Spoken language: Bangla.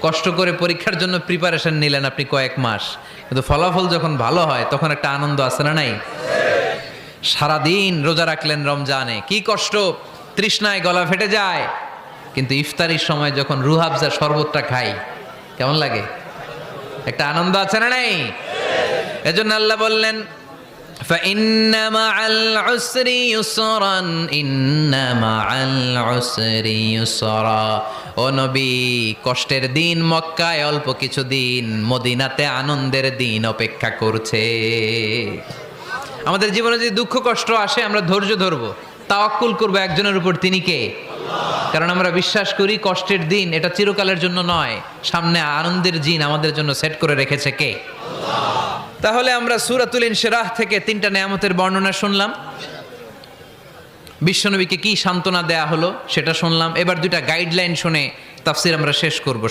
কষ্ট করে পরীক্ষার জন্য প্রিপারেশন নিলেন আপনি কয়েক মাস, কিন্তু ফলাফল যখন ভালো হয় তখন একটা আনন্দ আছে না নাই? সারাদিন রোজা রাখলেন রমজানে, কি কষ্ট, তৃষ্ণায় গলা ফেটে যায়, কিন্তু ইফতারির সময় যখন রুহাবজা শরবতটা খাই কেমন লাগে? একটা আনন্দ আছে না নাই? এজন্য আল্লাহ বললেন فإن مع العسر يسرا إن مع العسر يسرا। ও নবী, কষ্টের দিন মক্কায় অল্প কিছু দিন, মদিনাতে আনন্দের দিন অপেক্ষা করছে। আমাদের জীবনে যদি দুঃখ কষ্ট আসে আমরা ধৈর্য ধরবো, তাওয়াক্কুল করবো একজনের উপর, তিনি কে? কারণ আমরা বিশ্বাস করি কষ্টের দিন এটা চিরকালের জন্য নয়, সামনে আনন্দের দিন আমাদের জন্য সেট করে রেখেছে কে? তাহলে আমরা সূরাতুল ইনশিরাহ থেকে 3টা নেয়ামতের বর্ণনা শুনলাম, বিশ্বনবীকে কি সান্ত্বনা দেয়া হলো সেটা শুনলাম। এবার 2টা গাইডলাইন শুনে তাফসীর আমরা শেষ করব।